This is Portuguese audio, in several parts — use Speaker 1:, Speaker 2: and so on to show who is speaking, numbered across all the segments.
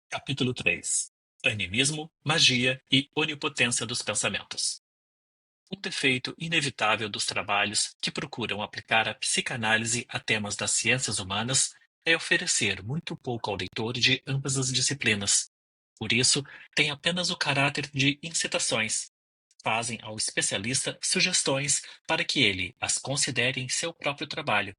Speaker 1: Capítulo 3: Animismo, magia e onipotência dos pensamentos. Um defeito inevitável dos trabalhos que procuram aplicar a psicanálise a temas das ciências humanas é oferecer muito pouco ao leitor de ambas as disciplinas. Por isso, tem apenas o caráter de incitações. Fazem ao especialista sugestões para que ele as considere em seu próprio trabalho.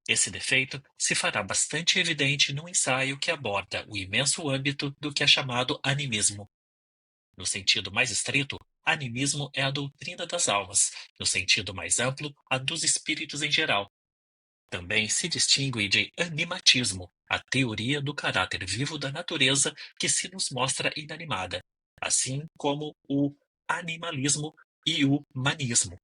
Speaker 1: Esse defeito se fará bastante evidente no ensaio que aborda o imenso âmbito do que é chamado animismo. No sentido mais estrito, animismo é a doutrina das almas; no sentido mais amplo, a dos espíritos em geral. Também se distingue de animatismo, a teoria do caráter vivo da natureza que se nos mostra inanimada, assim como o animalismo e o manismo.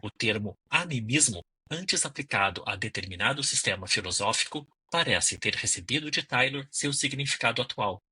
Speaker 1: O termo animismo, antes aplicado a determinado sistema filosófico, parece ter recebido de Taylor seu significado atual.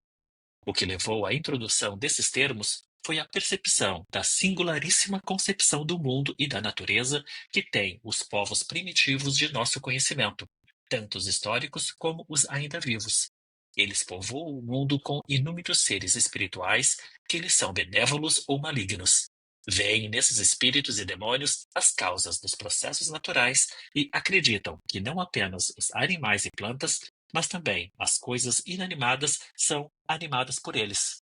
Speaker 1: O que levou à introdução desses termos foi a percepção da singularíssima concepção do mundo e da natureza que têm os povos primitivos de nosso conhecimento, tanto os históricos como os ainda vivos. Eles povoam o mundo com inúmeros seres espirituais que lhes são benévolos ou malignos. Veem nesses espíritos e demônios as causas dos processos naturais e acreditam que não apenas os animais e plantas, mas também as coisas inanimadas são animadas por eles.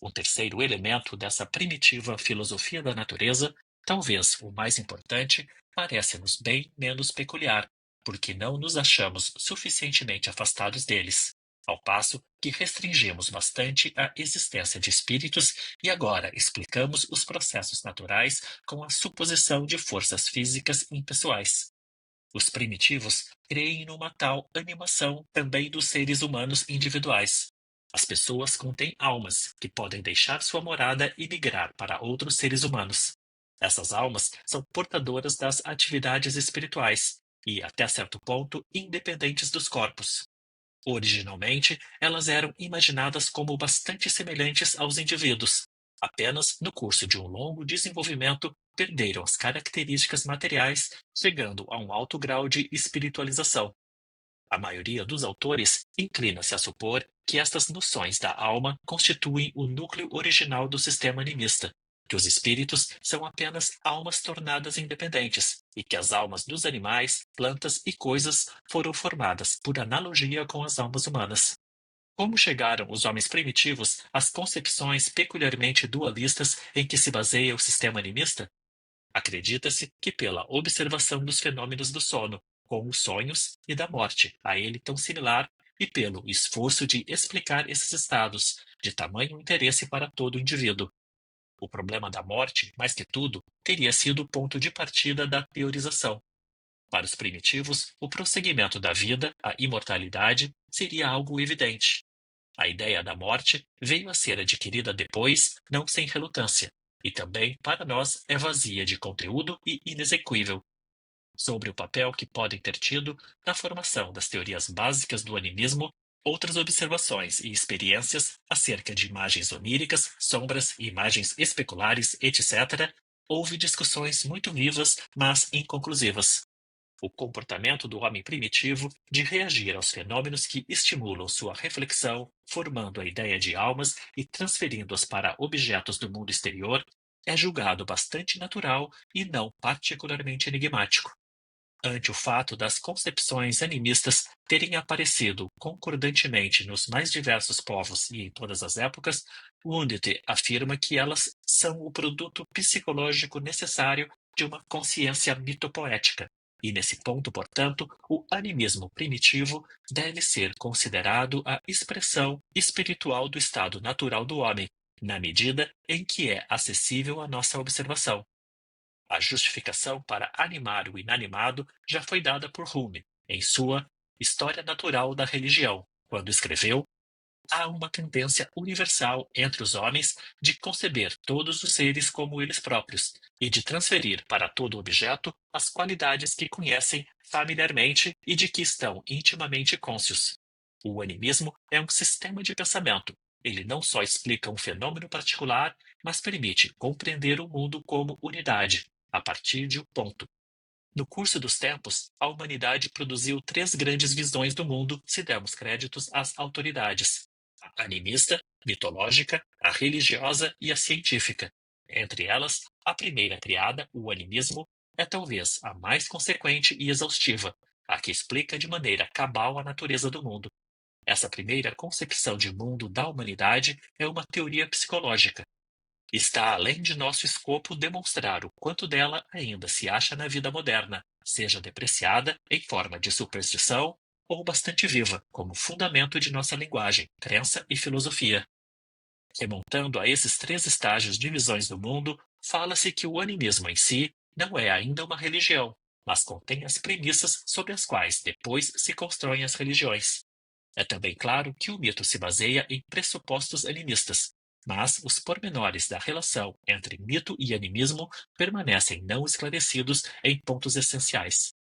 Speaker 1: Um terceiro elemento dessa primitiva filosofia da natureza, talvez o mais importante, parece-nos bem menos peculiar, porque não nos achamos suficientemente afastados deles, ao passo que restringimos bastante a existência de espíritos e agora explicamos os processos naturais com a suposição de forças físicas impessoais. Os primitivos creem numa tal animação também dos seres humanos individuais. As pessoas contêm almas que podem deixar sua morada e migrar para outros seres humanos. Essas almas são portadoras das atividades espirituais e, até certo ponto, independentes dos corpos. Originalmente, elas eram imaginadas como bastante semelhantes aos indivíduos. Apenas no curso de um longo desenvolvimento perderam as características materiais, chegando a um alto grau de espiritualização. A maioria dos autores inclina-se a supor que estas noções da alma constituem o núcleo original do sistema animista, que os espíritos são apenas almas tornadas independentes e que as almas dos animais, plantas e coisas foram formadas por analogia com as almas humanas. Como chegaram os homens primitivos às concepções peculiarmente dualistas em que se baseia o sistema animista? Acredita-se que pela observação dos fenômenos do sono, como os sonhos, e da morte, a ele tão similar, e pelo esforço de explicar esses estados, de tamanho interesse para todo indivíduo. O problema da morte, mais que tudo, teria sido o ponto de partida da teorização. Para os primitivos, o prosseguimento da vida, a imortalidade, seria algo evidente. A ideia da morte veio a ser adquirida depois, não sem relutância, e também, para nós, é vazia de conteúdo e inexequível. Sobre o papel que podem ter tido na formação das teorias básicas do animismo, outras observações e experiências acerca de imagens oníricas, sombras e imagens especulares, etc., houve discussões muito vivas, mas inconclusivas. O comportamento do homem primitivo de reagir aos fenômenos que estimulam sua reflexão, formando a ideia de almas e transferindo-as para objetos do mundo exterior, é julgado bastante natural e não particularmente enigmático. Ante o fato das concepções animistas terem aparecido concordantemente nos mais diversos povos e em todas as épocas, Wundt afirma que elas são o produto psicológico necessário de uma consciência mitopoética, e nesse ponto, portanto, o animismo primitivo deve ser considerado a expressão espiritual do estado natural do homem, na medida em que é acessível à nossa observação. A justificação para animar o inanimado já foi dada por Hume, em sua História Natural da Religião, quando escreveu: há uma tendência universal entre os homens de conceber todos os seres como eles próprios e de transferir para todo objeto as qualidades que conhecem familiarmente e de que estão intimamente cônscios. O animismo é um sistema de pensamento. Ele não só explica um fenômeno particular, mas permite compreender o mundo como unidade, a partir de um ponto. No curso dos tempos, a humanidade produziu três grandes visões do mundo, se dermos créditos às autoridades: A animista, mitológica, a religiosa e a científica. Entre elas, a primeira criada, o animismo, é talvez a mais consequente e exaustiva, a que explica de maneira cabal a natureza do mundo. Essa primeira concepção de mundo da humanidade é uma teoria psicológica. Está além de nosso escopo demonstrar o quanto dela ainda se acha na vida moderna, seja depreciada em forma de superstição ou bastante viva, como fundamento de nossa linguagem, crença e filosofia. Remontando a esses três estágios de visões do mundo, fala-se que o animismo em si não é ainda uma religião, mas contém as premissas sobre as quais depois se constroem as religiões. É também claro que o mito se baseia em pressupostos animistas, mas os pormenores da relação entre mito e animismo permanecem não esclarecidos em pontos essenciais.